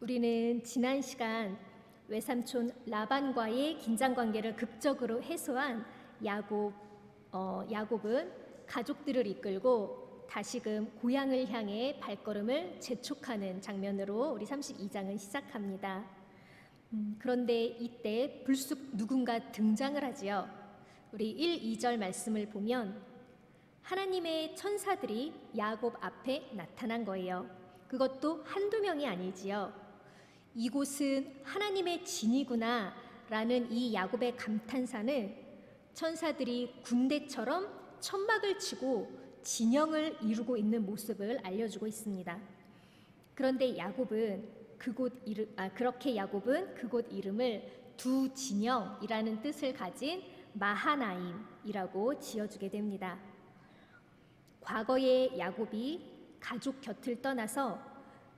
우리는 지난 시간 외삼촌 라반과의 긴장 관계를 극적으로 해소한 야곱은 가족들을 이끌고 다시금 고향을 향해 발걸음을 재촉하는 장면으로 우리 32장은 시작합니다. 그런데 이때 불쑥 누군가 등장을 하지요. 우리 1, 2절 말씀을 보면 하나님의 천사들이 야곱 앞에 나타난 거예요. 그것도 한두 명이 아니지요. 이곳은 하나님의 진이구나 라는 이 야곱의 감탄사는 천사들이 군대처럼 천막을 치고 진영을 이루고 있는 모습을 알려주고 있습니다. 그런데 그렇게 야곱은 그곳 이름을 두 진영이라는 뜻을 가진 마하나임이라고 지어주게 됩니다. 과거의 야곱이 가족 곁을 떠나서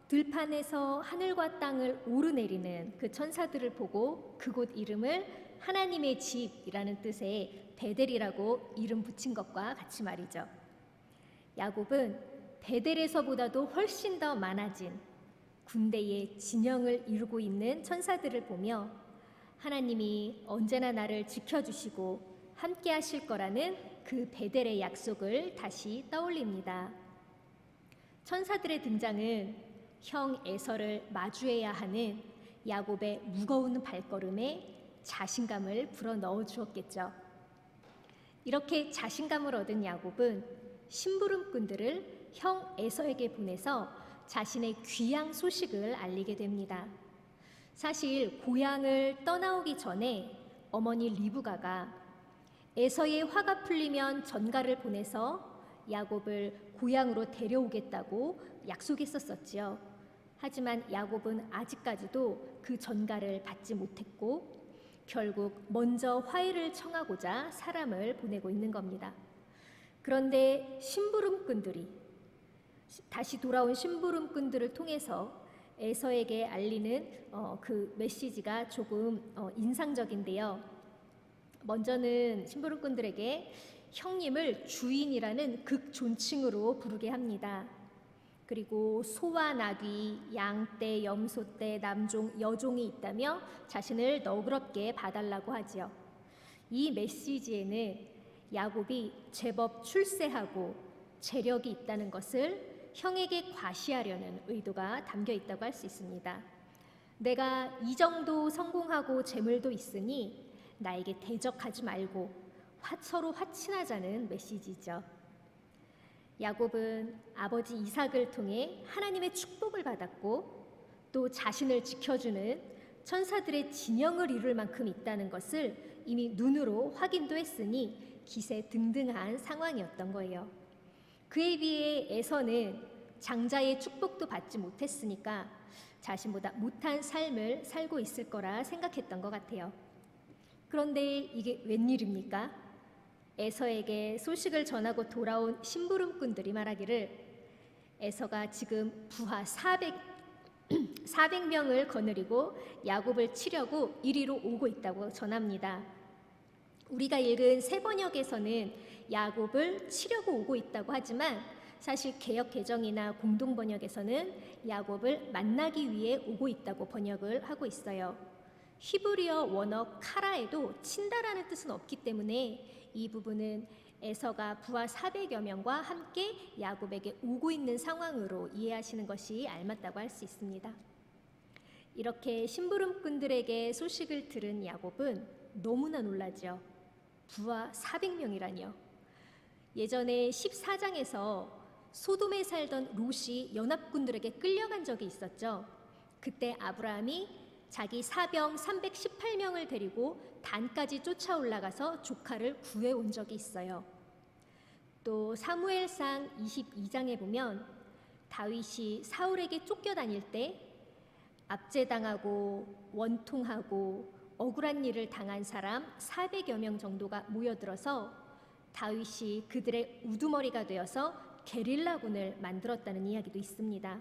들판에서 하늘과 땅을 오르내리는 그 천사들을 보고 그곳 이름을 하나님의 집이라는 뜻의 베델이라고 이름 붙인 것과 같이 말이죠. 야곱은 베델에서보다도 훨씬 더 많아진 군대의 진영을 이루고 있는 천사들을 보며 하나님이 언제나 나를 지켜주시고 함께 하실 거라는 그 베델의 약속을 다시 떠올립니다. 천사들의 등장은 형 에서를 마주해야 하는 야곱의 무거운 발걸음에 자신감을 불어넣어 주었겠죠. 이렇게 자신감을 얻은 야곱은 심부름꾼들을 형 에서에게 보내서 자신의 귀향 소식을 알리게 됩니다. 사실 고향을 떠나오기 전에 어머니 리브가가 에서의 화가 풀리면 전가를 보내서 야곱을 고향으로 데려오겠다고 약속했었지요. 하지만 야곱은 아직까지도 그 전가를 받지 못했고 결국 먼저 화해를 청하고자 사람을 보내고 있는 겁니다. 그런데 다시 돌아온 심부름꾼들을 통해서 에서에게 알리는 그 메시지가 조금 인상적인데요. 먼저는 심부름꾼들에게 형님을 주인이라는 극존칭으로 부르게 합니다. 그리고 소와 나귀, 양떼, 염소떼, 남종, 여종이 있다며 자신을 너그럽게 봐달라고 하지요. 이 메시지에는 야곱이 제법 출세하고 재력이 있다는 것을 형에게 과시하려는 의도가 담겨 있다고 할 수 있습니다. 내가 이 정도 성공하고 재물도 있으니 나에게 대적하지 말고 서로 화친하자는 메시지죠. 야곱은 아버지 이삭을 통해 하나님의 축복을 받았고 또 자신을 지켜주는 천사들의 진영을 이룰 만큼 있다는 것을 이미 눈으로 확인도 했으니 기세등등한 상황이었던 거예요. 그에 비해 에서는 장자의 축복도 받지 못했으니까 자신보다 못한 삶을 살고 있을 거라 생각했던 것 같아요. 그런데 이게 웬일입니까? 에서에게 소식을 전하고 돌아온 심부름꾼들이 말하기를 에서가 지금 부하 400명을 거느리고 야곱을 치려고 이리로 오고 있다고 전합니다. 우리가 읽은 새번역에서는 야곱을 치려고 오고 있다고 하지만 사실 개역 개정이나 공동 번역에서는 야곱을 만나기 위해 오고 있다고 번역을 하고 있어요. 히브리어 원어 카라에도 친다라는 뜻은 없기 때문에 이 부분은 에서가 부하 400여 명과 함께 야곱에게 오고 있는 상황으로 이해하시는 것이 알맞다고 할 수 있습니다. 이렇게 심부름꾼들에게 소식을 들은 야곱은 너무나 놀라죠. 부하 400명이라니요. 예전에 14장에서 소돔에 살던 롯이 연합군들에게 끌려간 적이 있었죠. 그때 아브라함이 자기 사병 318명을 데리고 단까지 쫓아 올라가서 조카를 구해온 적이 있어요. 또 사무엘상 22장에 보면 다윗이 사울에게 쫓겨다닐 때 압제당하고 원통하고 억울한 일을 당한 사람 400여 명 정도가 모여들어서 다윗이 그들의 우두머리가 되어서 게릴라군을 만들었다는 이야기도 있습니다.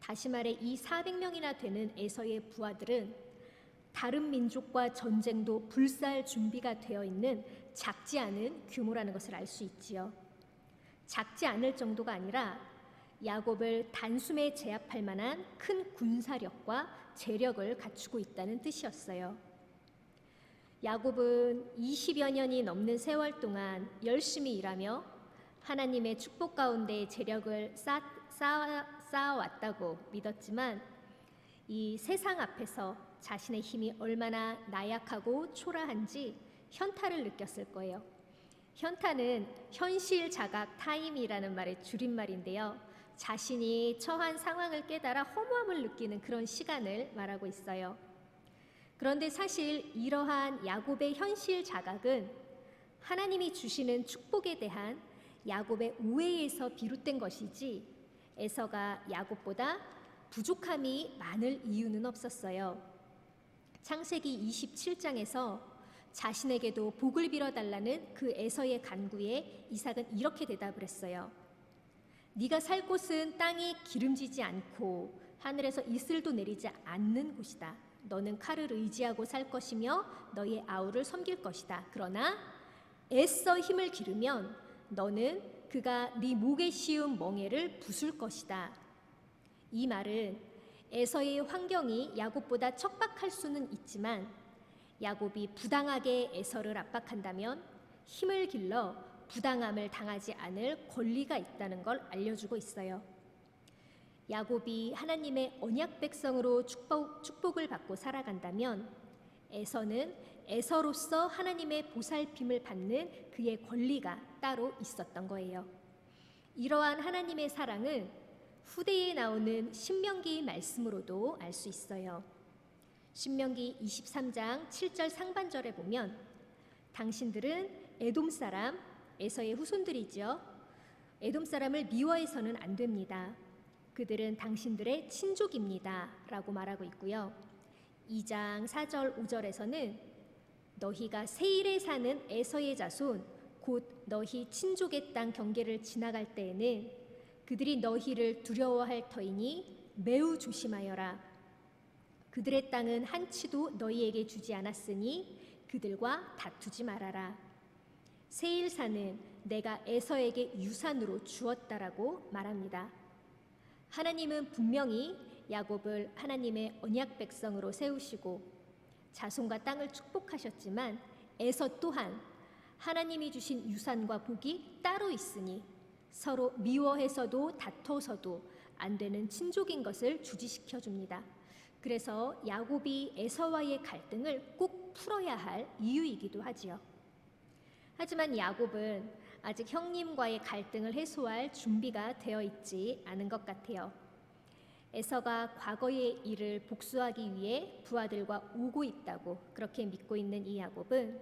다시 말해 이 400명이나 되는 에서의 부하들은 다른 민족과 전쟁도 불사할 준비가 되어 있는 작지 않은 규모라는 것을 알 수 있지요. 작지 않을 정도가 아니라 야곱을 단숨에 제압할 만한 큰 군사력과 재력을 갖추고 있다는 뜻이었어요. 야곱은 20여 년이 넘는 세월 동안 열심히 일하며 하나님의 축복 가운데 재력을 쌓아왔다고 믿었지만 이 세상 앞에서 자신의 힘이 얼마나 나약하고 초라한지 현타를 느꼈을 거예요. 현타는 현실 자각 타임이라는 말의 줄임말인데요. 자신이 처한 상황을 깨달아 허무함을 느끼는 그런 시간을 말하고 있어요. 그런데 사실 이러한 야곱의 현실 자각은 하나님이 주시는 축복에 대한 야곱의 오해에서 비롯된 것이지 에서가 야곱보다 부족함이 많을 이유는 없었어요. 창세기 27장에서 자신에게도 복을 빌어달라는 그 에서의 간구에 이삭은 이렇게 대답을 했어요. 네가 살 곳은 땅이 기름지지 않고 하늘에서 이슬도 내리지 않는 곳이다. 너는 칼을 의지하고 살 것이며 너의 아우를 섬길 것이다. 그러나 애써 힘을 기르면 너는 그가 네 목에 씌운 멍에를 부술 것이다. 이 말은 에서의 환경이 야곱보다 척박할 수는 있지만 야곱이 부당하게 에서를 압박한다면 힘을 길러 부당함을 당하지 않을 권리가 있다는 걸 알려주고 있어요. 야곱이 하나님의 언약 백성으로 축복을 받고 살아간다면 에서는 에서로서 하나님의 보살핌을 받는 그의 권리가 따로 있었던 거예요. 이러한 하나님의 사랑은 후대에 나오는 신명기 말씀으로도 알 수 있어요. 신명기 23장 7절 상반절에 보면 당신들은 에돔 사람 에서의 후손들이죠. 에돔 사람을 미워해서는 안 됩니다. 그들은 당신들의 친족입니다. 라고 말하고 있고요. 2장 4절 5절에서는 너희가 세일에 사는 에서의 자손 곧 너희 친족의 땅 경계를 지나갈 때에는 그들이 너희를 두려워할 터이니 매우 조심하여라. 그들의 땅은 한치도 너희에게 주지 않았으니 그들과 다투지 말아라. 세일산은 내가 에서에게 유산으로 주었다라고 말합니다. 하나님은 분명히 야곱을 하나님의 언약 백성으로 세우시고 자손과 땅을 축복하셨지만 에서 또한 하나님이 주신 유산과 복이 따로 있으니 서로 미워해서도 다퉈서도 안 되는 친족인 것을 주지시켜 줍니다. 그래서 야곱이 에서와의 갈등을 꼭 풀어야 할 이유이기도 하지요. 하지만 야곱은 아직 형님과의 갈등을 해소할 준비가 되어 있지 않은 것 같아요. 에서가 과거의 일을 복수하기 위해 부하들과 오고 있다고 그렇게 믿고 있는 이 야곱은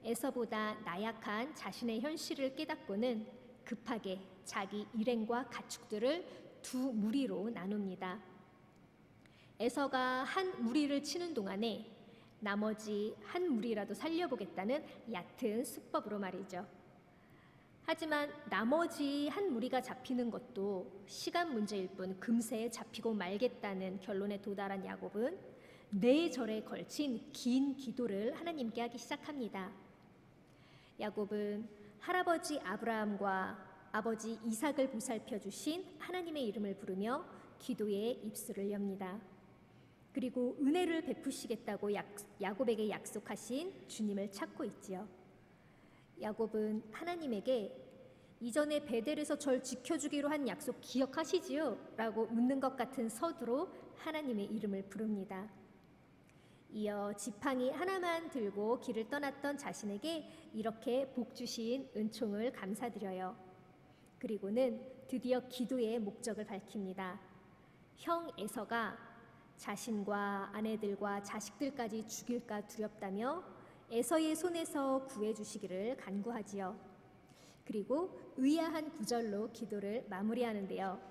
에서보다 나약한 자신의 현실을 깨닫고는 급하게 자기 일행과 가축들을 두 무리로 나눕니다. 에서가 한 무리를 치는 동안에 나머지 한 무리라도 살려보겠다는 얕은 수법으로 말이죠. 하지만 나머지 한 무리가 잡히는 것도 시간 문제일 뿐 금세 잡히고 말겠다는 결론에 도달한 야곱은 4절에 걸친 긴 기도를 하나님께 하기 시작합니다. 야곱은 할아버지 아브라함과 아버지 이삭을 보살펴 주신 하나님의 이름을 부르며 기도에 입술을 엽니다. 그리고 은혜를 베푸시겠다고 야곱에게 약속하신 주님을 찾고 있지요. 야곱은 하나님에게 이전에 베델에서 절 지켜주기로 한 약속 기억하시지요? 라고 묻는 것 같은 서두로 하나님의 이름을 부릅니다. 이어 지팡이 하나만 들고 길을 떠났던 자신에게 이렇게 복 주신 은총을 감사드려요. 그리고는 드디어 기도의 목적을 밝힙니다. 형 에서가 자신과 아내들과 자식들까지 죽일까 두렵다며 에서의 손에서 구해주시기를 간구하지요. 그리고 의아한 구절로 기도를 마무리하는데요.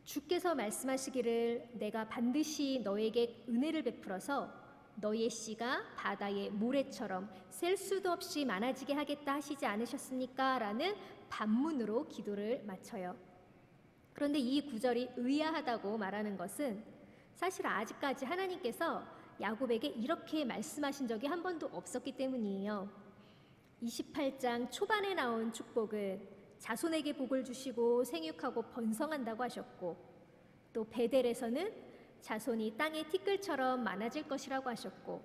주께서 말씀하시기를 내가 반드시 너에게 은혜를 베풀어서 너의 씨가 바다의 모래처럼 셀 수도 없이 많아지게 하겠다 하시지 않으셨습니까? 라는 반문으로 기도를 마쳐요. 그런데 이 구절이 의아하다고 말하는 것은 사실 아직까지 하나님께서 야곱에게 이렇게 말씀하신 적이 한 번도 없었기 때문이에요. 28장 초반에 나온 축복은 자손에게 복을 주시고 생육하고 번성한다고 하셨고, 또 베델에서는 자손이 땅의 티끌처럼 많아질 것이라고 하셨고,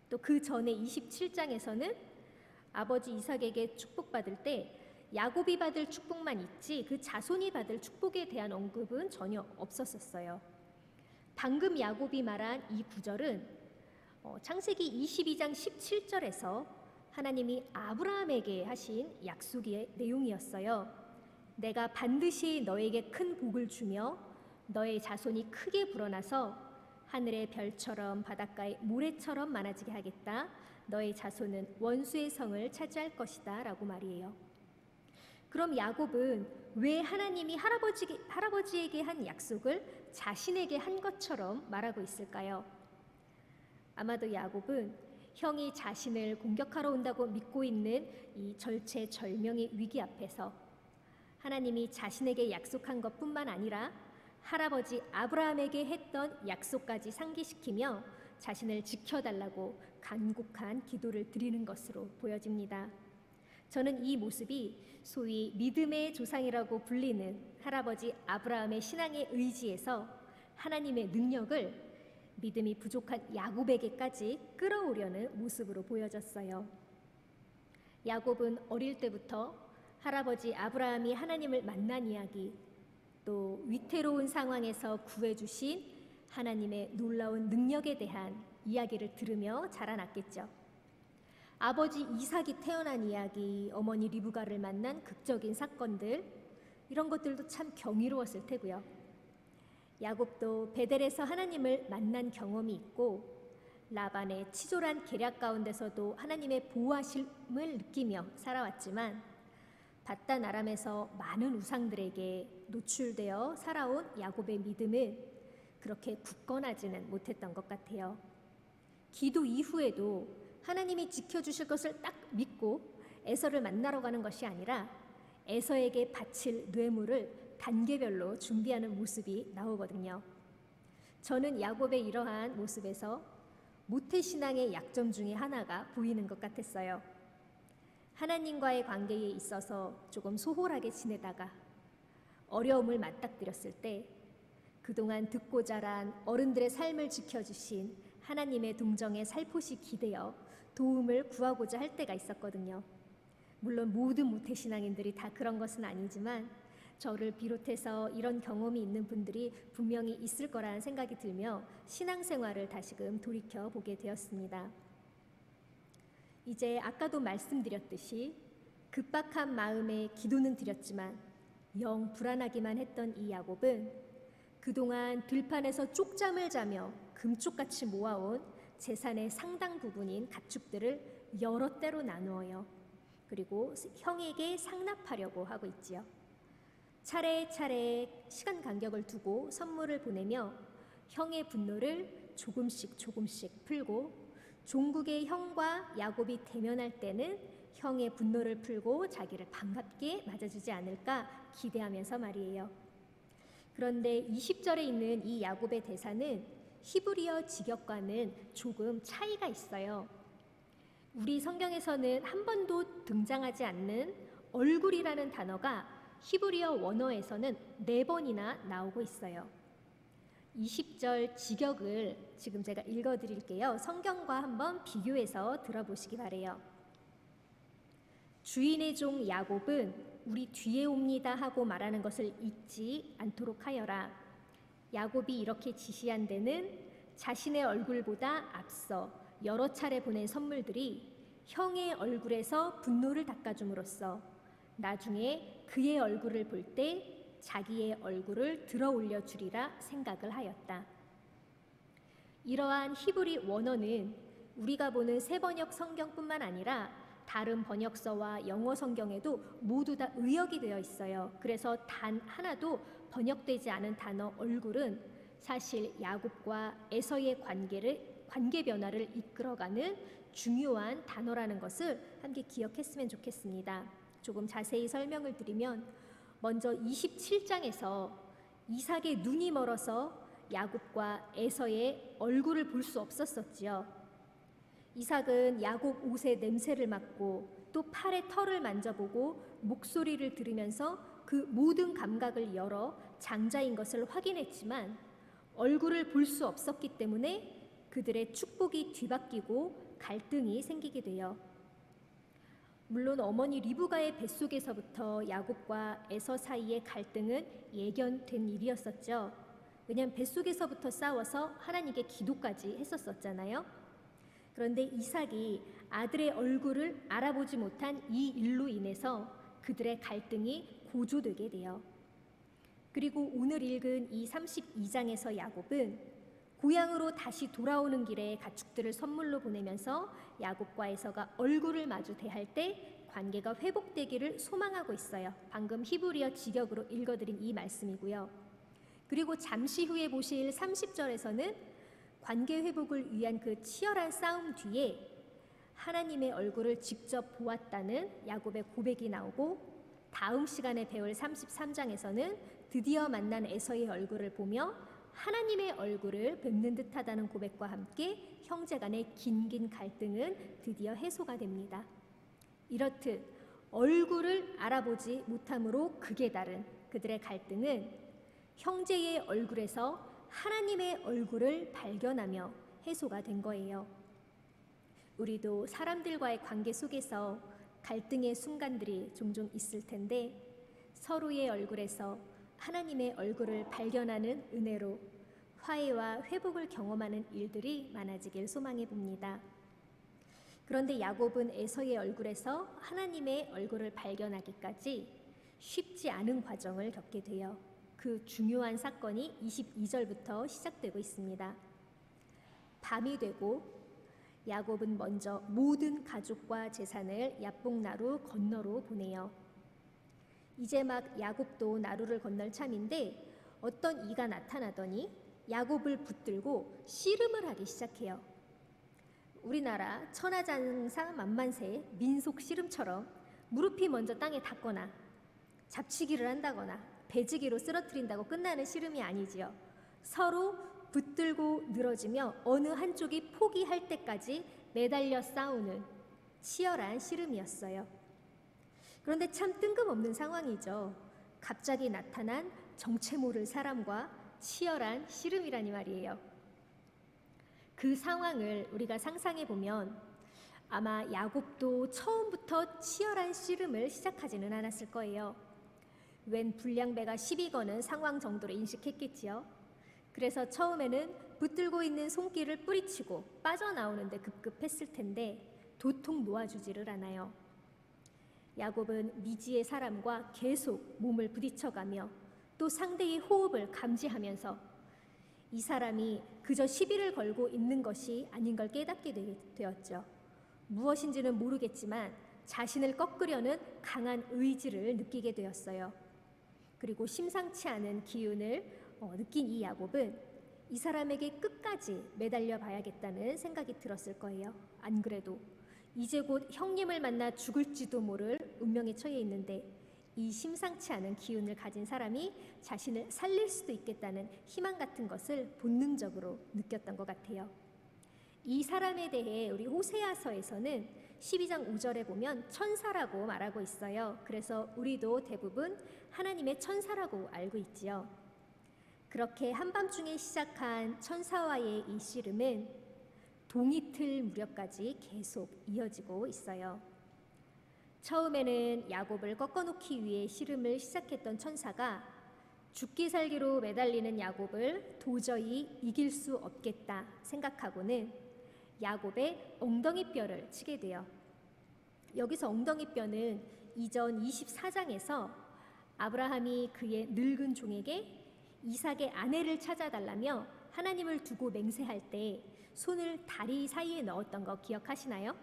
또 그 전에 27장에서는 아버지 이삭에게 축복받을 때 야곱이 받을 축복만 있지 그 자손이 받을 축복에 대한 언급은 전혀 없었었어요. 방금 야곱이 말한 이 구절은 창세기 22장 17절에서 하나님이 아브라함에게 하신 약속의 내용이었어요. 내가 반드시 너에게 큰 복을 주며 너의 자손이 크게 불어나서 하늘의 별처럼 바닷가의 모래처럼 많아지게 하겠다. 너의 자손은 원수의 성을 차지할 것이다 라고 말이에요. 그럼 야곱은 왜 하나님이 할아버지에게 한 약속을 자신에게 한 것처럼 말하고 있을까요? 아마도 야곱은 형이 자신을 공격하러 온다고 믿고 있는 이 절체절명의 위기 앞에서 하나님이 자신에게 약속한 것뿐만 아니라 할아버지 아브라함에게 했던 약속까지 상기시키며 자신을 지켜달라고 간곡한 기도를 드리는 것으로 보여집니다. 저는 이 모습이 소위 믿음의 조상이라고 불리는 할아버지 아브라함의 신앙의 의지에서 하나님의 능력을 믿음이 부족한 야곱에게까지 끌어오려는 모습으로 보여졌어요. 야곱은 어릴 때부터 할아버지 아브라함이 하나님을 만난 이야기, 또 위태로운 상황에서 구해주신 하나님의 놀라운 능력에 대한 이야기를 들으며 자라났겠죠. 아버지 이삭이 태어난 이야기, 어머니 리브가를 만난 극적인 사건들, 이런 것들도 참 경이로웠을 테고요. 야곱도 베델에서 하나님을 만난 경험이 있고 라반의 치졸한 계략 가운데서도 하나님의 보호하심을 느끼며 살아왔지만 밧단 아람에서 많은 우상들에게 노출되어 살아온 야곱의 믿음은 그렇게 굳건하지는 못했던 것 같아요. 기도 이후에도 하나님이 지켜주실 것을 딱 믿고 에서를 만나러 가는 것이 아니라 에서에게 바칠 뇌물을 단계별로 준비하는 모습이 나오거든요. 저는 야곱의 이러한 모습에서 모태신앙의 약점 중에 하나가 보이는 것 같았어요. 하나님과의 관계에 있어서 조금 소홀하게 지내다가 어려움을 맞닥뜨렸을 때 그동안 듣고 자란 어른들의 삶을 지켜주신 하나님의 동정에 살포시 기대어 도움을 구하고자 할 때가 있었거든요. 물론 모든 모태신앙인들이 다 그런 것은 아니지만 저를 비롯해서 이런 경험이 있는 분들이 분명히 있을 거라는 생각이 들며 신앙생활을 다시금 돌이켜보게 되었습니다. 이제 아까도 말씀드렸듯이 급박한 마음에 기도는 드렸지만 영 불안하기만 했던 이 야곱은 그동안 들판에서 쪽잠을 자며 금쪽같이 모아온 재산의 상당 부분인 가축들을 여러 때로 나누어요. 그리고 형에게 상납하려고 하고 있지요. 차례차례 시간 간격을 두고 선물을 보내며 형의 분노를 조금씩 풀고 종국의 형과 야곱이 대면할 때는 형의 분노를 풀고 자기를 반갑게 맞아주지 않을까 기대하면서 말이에요. 그런데 20절에 있는 이 야곱의 대사는 히브리어 직역과는 조금 차이가 있어요. 우리 성경에서는 한 번도 등장하지 않는 얼굴이라는 단어가 히브리어 원어에서는 4번이나 나오고 있어요. 20절 직역을 지금 제가 읽어드릴게요. 성경과 한번 비교해서 들어보시기 바래요. 주인의 종 야곱은 우리 뒤에 옵니다 하고 말하는 것을 잊지 않도록 하여라. 야곱이 이렇게 지시한 데는 자신의 얼굴보다 앞서 여러 차례 보낸 선물들이 형의 얼굴에서 분노를 닦아줌으로써 나중에 그의 얼굴을 볼 때 자기의 얼굴을 들어 올려 주리라 생각을 하였다. 이러한 히브리 원어는 우리가 보는 새번역 성경뿐만 아니라 다른 번역서와 영어 성경에도 모두 다 의역이 되어 있어요. 그래서 단 하나도 번역되지 않은 단어 얼굴은 사실 야곱과 에서의 관계 변화를 이끌어가는 중요한 단어라는 것을 함께 기억했으면 좋겠습니다. 조금 자세히 설명을 드리면 먼저 27장에서 이삭의 눈이 멀어서 야곱과 에서의 얼굴을 볼 수 없었었지요. 이삭은 야곱 옷의 냄새를 맡고 또 팔의 털을 만져보고 목소리를 들으면서 그 모든 감각을 열어 장자인 것을 확인했지만 얼굴을 볼 수 없었기 때문에 그들의 축복이 뒤바뀌고 갈등이 생기게 돼요. 물론 어머니 리브가의 뱃속에서부터 야곱과 에서 사이의 갈등은 예견된 일이었었죠. 왜냐하면 뱃속에서부터 싸워서 하나님께 기도까지 했었잖아요. 그런데 이삭이 아들의 얼굴을 알아보지 못한 이 일로 인해서 그들의 갈등이 고조되게 돼요. 그리고 오늘 읽은 이 32장에서 야곱은 고향으로 다시 돌아오는 길에 가축들을 선물로 보내면서 야곱과 에서가 얼굴을 마주 대할 때 관계가 회복되기를 소망하고 있어요. 방금 히브리어 직역으로 읽어드린 이 말씀이고요. 그리고 잠시 후에 보실 30절에서는 관계 회복을 위한 그 치열한 싸움 뒤에 하나님의 얼굴을 직접 보았다는 야곱의 고백이 나오고, 다음 시간에 배울 33장에서는 드디어 만난 에서의 얼굴을 보며 하나님의 얼굴을 뵙는 듯하다는 고백과 함께 형제 간의 긴긴 갈등은 드디어 해소가 됩니다. 이렇듯 얼굴을 알아보지 못함으로 극에 다른 그들의 갈등은 형제의 얼굴에서 하나님의 얼굴을 발견하며 해소가 된 거예요. 우리도 사람들과의 관계 속에서 갈등의 순간들이 종종 있을 텐데 서로의 얼굴에서 하나님의 얼굴을 발견하는 은혜로 화해와 회복을 경험하는 일들이 많아지길 소망해 봅니다. 그런데 야곱은 에서의 얼굴에서 하나님의 얼굴을 발견하기까지 쉽지 않은 과정을 겪게 돼요. 그 중요한 사건이 22절부터 시작되고 있습니다. 밤이 되고 야곱은 먼저 모든 가족과 재산을 야복나루 건너로 보내요. 이제 막 야곱도 나루를 건널 참인데 어떤 이가 나타나더니 야곱을 붙들고 씨름을 하기 시작해요. 우리나라 천하장사 만만세 민속 씨름처럼 무릎이 먼저 땅에 닿거나 잡치기를 한다거나 배지기로 쓰러뜨린다고 끝나는 씨름이 아니지요. 서로 붙들고 늘어지며 어느 한쪽이 포기할 때까지 매달려 싸우는 치열한 씨름이었어요. 그런데 참 뜬금없는 상황이죠. 갑자기 나타난 정체 모를 사람과 치열한 씨름이라니 말이에요. 그 상황을 우리가 상상해 보면 아마 야곱도 처음부터 치열한 씨름을 시작하지는 않았을 거예요. 웬 불량배가 시비 거는 상황 정도로 인식했겠지요. 그래서 처음에는 붙들고 있는 손길을 뿌리치고 빠져나오는데 급급했을 텐데 도통 놓아주지를 않아요. 야곱은 미지의 사람과 계속 몸을 부딪혀가며 또 상대의 호흡을 감지하면서 이 사람이 그저 시비를 걸고 있는 것이 아닌 걸 깨닫게 되었죠. 무엇인지는 모르겠지만 자신을 꺾으려는 강한 의지를 느끼게 되었어요. 그리고 심상치 않은 기운을 느낀 이 야곱은 이 사람에게 끝까지 매달려 봐야겠다는 생각이 들었을 거예요. 안 그래도 이제 곧 형님을 만나 죽을지도 모를 운명에 처해 있는데 이 심상치 않은 기운을 가진 사람이 자신을 살릴 수도 있겠다는 희망 같은 것을 본능적으로 느꼈던 것 같아요. 이 사람에 대해 우리 호세아서에서는 12장 5절에 보면 천사라고 말하고 있어요. 그래서 우리도 대부분 하나님의 천사라고 알고 있지요. 그렇게 한밤중에 시작한 천사와의 이 씨름은 동이틀 무렵까지 계속 이어지고 있어요. 처음에는 야곱을 꺾어놓기 위해 씨름을 시작했던 천사가 죽기 살기로 매달리는 야곱을 도저히 이길 수 없겠다 생각하고는 야곱의 엉덩이뼈를 치게 돼요. 여기서 엉덩이뼈는 이전 24장에서 아브라함이 그의 늙은 종에게 이삭의 아내를 찾아달라며 하나님을 두고 맹세할 때 손을 다리 사이에 넣었던 거 기억하시나요?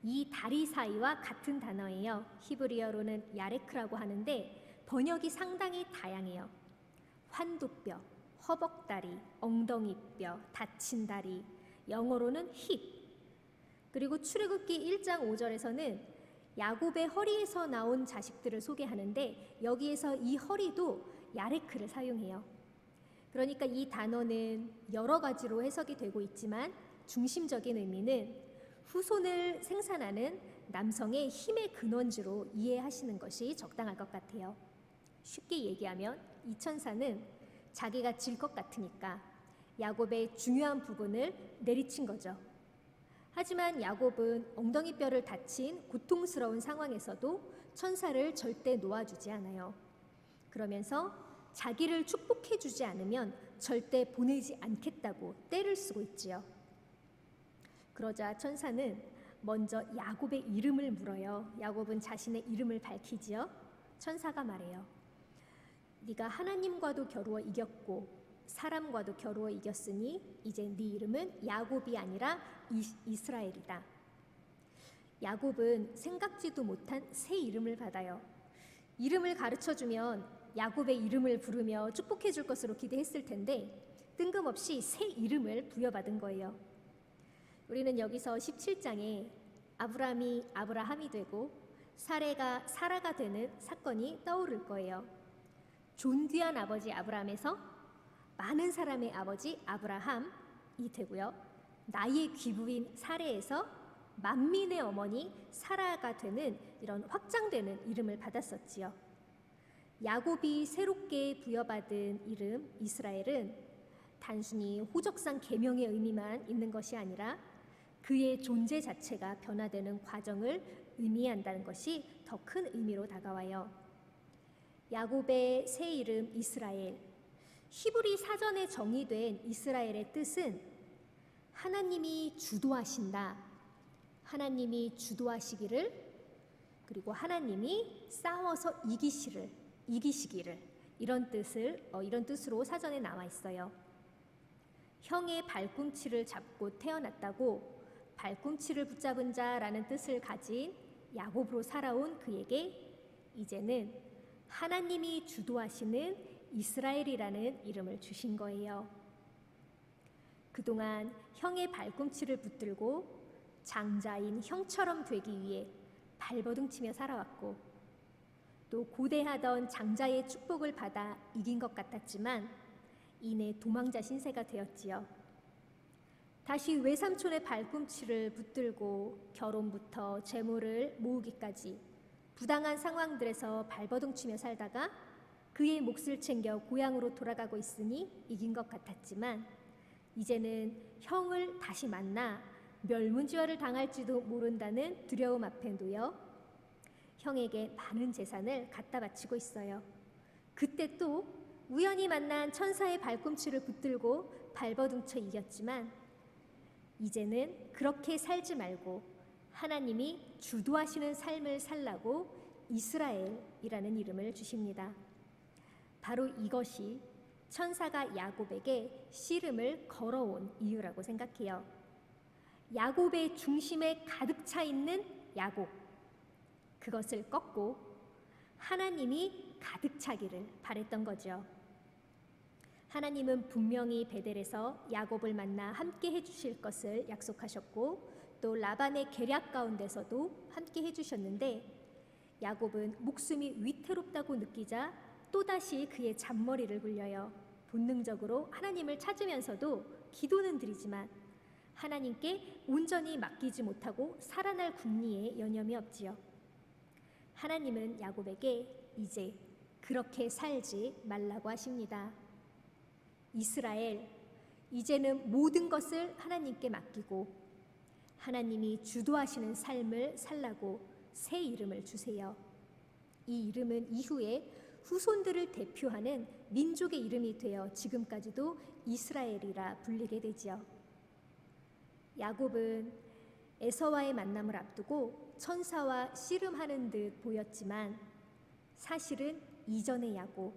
이 다리 사이와 같은 단어예요. 히브리어로는 야레크라고 하는데 번역이 상당히 다양해요. 환도뼈, 허벅다리, 엉덩이뼈, 다친 다리, 영어로는 힙. 그리고 출애굽기 1장 5절에서는 야곱의 허리에서 나온 자식들을 소개하는데 여기에서 이 허리도 야레크를 사용해요. 그러니까 이 단어는 여러 가지로 해석이 되고 있지만 중심적인 의미는 후손을 생산하는 남성의 힘의 근원지로 이해하시는 것이 적당할 것 같아요. 쉽게 얘기하면 이 천사는 자기가 질 것 같으니까 야곱의 중요한 부분을 내리친 거죠. 하지만 야곱은 엉덩이뼈를 다친 고통스러운 상황에서도 천사를 절대 놓아주지 않아요. 그러면서 자기를 축복해주지 않으면 절대 보내지 않겠다고 떼를 쓰고 있지요. 그러자 천사는 먼저 야곱의 이름을 물어요. 야곱은 자신의 이름을 밝히지요. 천사가 말해요. 네가 하나님과도 겨루어 이겼고 사람과도 겨루어 이겼으니 이제 네 이름은 야곱이 아니라 이스라엘이다. 야곱은 생각지도 못한 새 이름을 받아요. 이름을 가르쳐주면 야곱의 이름을 부르며 축복해 줄 것으로 기대했을 텐데 뜬금없이 새 이름을 부여받은 거예요. 우리는 여기서 17장에 아브라함이 아브라함이 되고 사레가 사라가 되는 사건이 떠오를 거예요. 존귀한 아버지 아브라함에서 많은 사람의 아버지 아브라함이 되고요. 나의 귀부인 사레에서 만민의 어머니 사라가 되는 이런 확장되는 이름을 받았었지요. 야곱이 새롭게 부여받은 이름 이스라엘은 단순히 호적상 계명의 의미만 있는 것이 아니라 그의 존재 자체가 변화되는 과정을 의미한다는 것이 더 큰 의미로 다가와요. 야곱의 새 이름 이스라엘, 히브리 사전에 정의된 이스라엘의 뜻은 하나님이 주도하신다, 하나님이 주도하시기를, 그리고 하나님이 싸워서 이기시기를 이런 뜻으로 사전에 나와 있어요. 형의 발꿈치를 잡고 태어났다고 발꿈치를 붙잡은 자라는 뜻을 가진 야곱으로 살아온 그에게 이제는 하나님이 주도하시는 이스라엘이라는 이름을 주신 거예요. 그동안 형의 발꿈치를 붙들고 장자인 형처럼 되기 위해 발버둥치며 살아왔고 또 고대하던 장자의 축복을 받아 이긴 것 같았지만 이내 도망자 신세가 되었지요. 다시 외삼촌의 발꿈치를 붙들고 결혼부터 재물을 모으기까지 부당한 상황들에서 발버둥치며 살다가 그의 몫을 챙겨 고향으로 돌아가고 있으니 이긴 것 같았지만 이제는 형을 다시 만나 멸문지화를 당할지도 모른다는 두려움 앞에 놓여 형에게 많은 재산을 갖다 바치고 있어요. 그때 또 우연히 만난 천사의 발꿈치를 붙들고 발버둥쳐 이겼지만 이제는 그렇게 살지 말고 하나님이 주도하시는 삶을 살라고 이스라엘이라는 이름을 주십니다. 바로 이것이 천사가 야곱에게 씨름을 걸어온 이유라고 생각해요. 야곱의 중심에 가득 차 있는 야곱, 그것을 꺾고 하나님이 가득 차기를 바랬던 거죠. 하나님은 분명히 베델에서 야곱을 만나 함께 해주실 것을 약속하셨고 또 라반의 계략 가운데서도 함께 해주셨는데 야곱은 목숨이 위태롭다고 느끼자 또다시 그의 잔머리를 굴려요. 본능적으로 하나님을 찾으면서도 기도는 드리지만 하나님께 온전히 맡기지 못하고 살아날 궁리에 여념이 없지요. 하나님은 야곱에게 이제 그렇게 살지 말라고 하십니다. 이스라엘, 이제는 모든 것을 하나님께 맡기고 하나님이 주도하시는 삶을 살라고 새 이름을 주세요. 이 이름은 이후에 후손들을 대표하는 민족의 이름이 되어 지금까지도 이스라엘이라 불리게 되지요. 야곱은 에서와의 만남을 앞두고 천사와 씨름하는 듯 보였지만 사실은 이전의 야곱,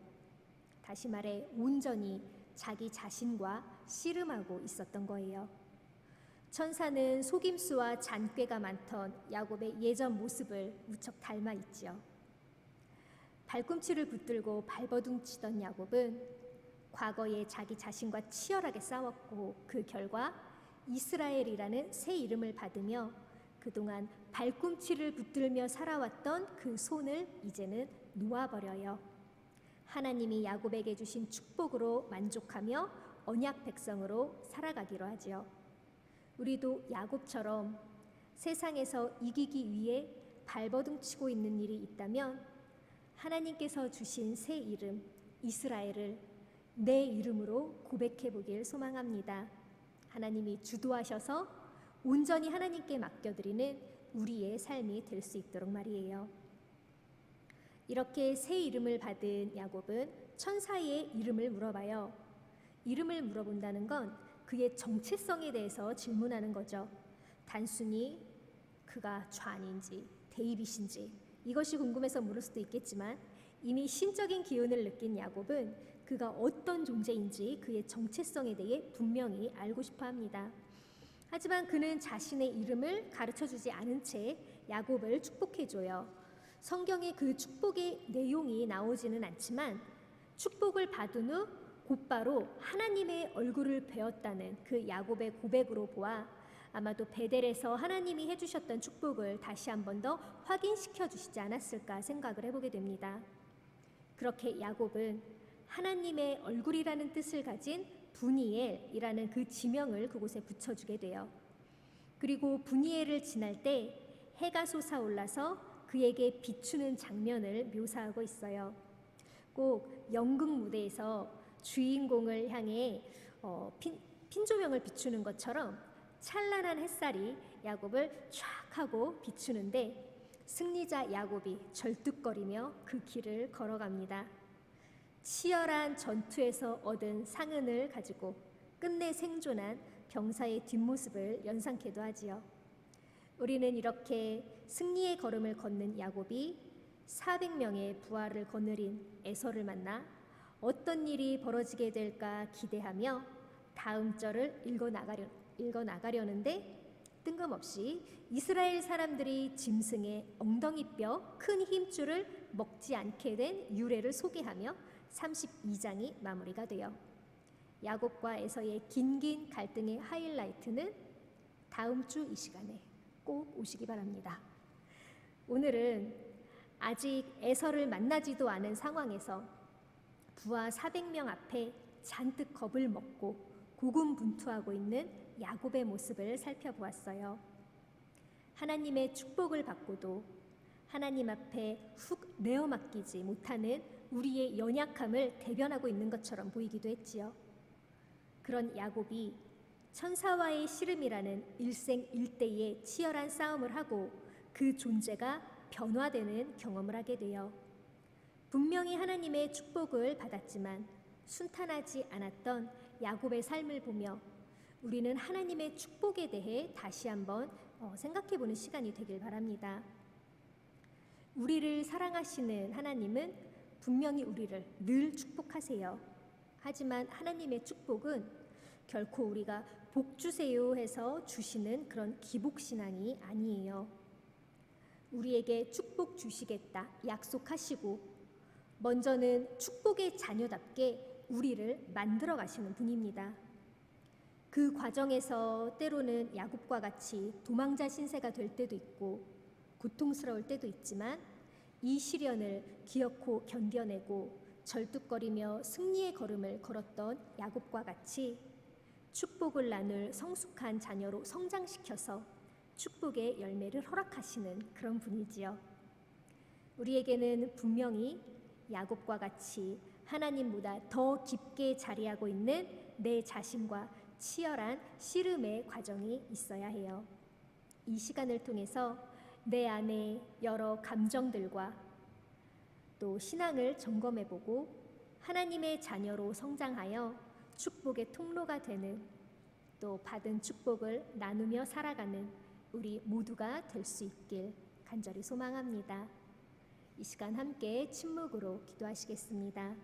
다시 말해 온전히 자기 자신과 씨름하고 있었던 거예요. 천사는 속임수와 잔꾀가 많던 야곱의 예전 모습을 무척 닮아 있지요. 발꿈치를 붙들고 발버둥치던 야곱은 과거에 자기 자신과 치열하게 싸웠고 그 결과 이스라엘이라는 새 이름을 받으며 그동안 발꿈치를 붙들며 살아왔던 그 손을 이제는 놓아버려요. 하나님이 야곱에게 주신 축복으로 만족하며 언약 백성으로 살아가기로 하지요. 우리도 야곱처럼 세상에서 이기기 위해 발버둥치고 있는 일이 있다면 하나님께서 주신 새 이름 이스라엘을 내 이름으로 고백해 보길 소망합니다. 하나님이 주도하셔서 온전히 하나님께 맡겨드리는 우리의 삶이 될 수 있도록 말이에요. 이렇게 새 이름을 받은 야곱은 천사의 이름을 물어봐요. 이름을 물어본다는 건 그의 정체성에 대해서 질문하는 거죠. 단순히 그가 좌안인지 데이빗인지 이것이 궁금해서 물을 수도 있겠지만 이미 신적인 기운을 느낀 야곱은 그가 어떤 존재인지 그의 정체성에 대해 분명히 알고 싶어 합니다. 하지만 그는 자신의 이름을 가르쳐주지 않은 채 야곱을 축복해줘요. 성경에 그 축복의 내용이 나오지는 않지만 축복을 받은 후 곧바로 하나님의 얼굴을 배웠다는 그 야곱의 고백으로 보아 아마도 베델에서 하나님이 해주셨던 축복을 다시 한 번 더 확인시켜 주시지 않았을까 생각을 해보게 됩니다. 그렇게 야곱은 하나님의 얼굴이라는 뜻을 가진 분이엘이라는 그 지명을 그곳에 붙여주게 돼요. 그리고 분이엘을 지날 때 해가 솟아올라서 그에게 비추는 장면을 묘사하고 있어요. 꼭 연극 무대에서 주인공을 향해 핀조명을 비추는 것처럼 찬란한 햇살이 야곱을 쫙 하고 비추는데 승리자 야곱이 절뚝거리며 그 길을 걸어갑니다. 치열한 전투에서 얻은 상흔을 가지고 끝내 생존한 병사의 뒷모습을 연상케도 하지요. 우리는 이렇게 승리의 걸음을 걷는 야곱이 400명의 부하를 거느린 에서를 만나 어떤 일이 벌어지게 될까 기대하며 다음 절을 읽어나가려는데 뜬금없이 이스라엘 사람들이 짐승의 엉덩이뼈 큰 힘줄을 먹지 않게 된 유래를 소개하며 32장이 마무리가 돼요. 야곱과 에서의 긴긴 갈등의 하이라이트는 다음 주 이 시간에 꼭 오시기 바랍니다. 오늘은 아직 에서를 만나지도 않은 상황에서 부하 400명 앞에 잔뜩 겁을 먹고 고군분투하고 있는 야곱의 모습을 살펴보았어요. 하나님의 축복을 받고도 하나님 앞에 훅 내어 맡기지 못하는 우리의 연약함을 대변하고 있는 것처럼 보이기도 했지요. 그런 야곱이 천사와의 씨름이라는 일생일대의 치열한 싸움을 하고 그 존재가 변화되는 경험을 하게 돼요. 분명히 하나님의 축복을 받았지만 순탄하지 않았던 야곱의 삶을 보며 우리는 하나님의 축복에 대해 다시 한번 생각해보는 시간이 되길 바랍니다. 우리를 사랑하시는 하나님은 분명히 우리를 늘 축복하세요. 하지만 하나님의 축복은 결코 우리가 복 주세요 해서 주시는 그런 기복신앙이 아니에요. 우리에게 축복 주시겠다 약속하시고 먼저는 축복의 자녀답게 우리를 만들어 가시는 분입니다. 그 과정에서 때로는 야곱과 같이 도망자 신세가 될 때도 있고 고통스러울 때도 있지만 이 시련을 기어코 견뎌내고 절뚝거리며 승리의 걸음을 걸었던 야곱과 같이 축복을 나눌 성숙한 자녀로 성장시켜서 축복의 열매를 허락하시는 그런 분이지요. 우리에게는 분명히 야곱과 같이 하나님보다 더 깊게 자리하고 있는 내 자신과 치열한 씨름의 과정이 있어야 해요. 이 시간을 통해서 내 안에 여러 감정들과 또 신앙을 점검해보고 하나님의 자녀로 성장하여 축복의 통로가 되는 또 받은 축복을 나누며 살아가는 우리 모두가 될 수 있길 간절히 소망합니다. 이 시간 함께 침묵으로 기도하시겠습니다.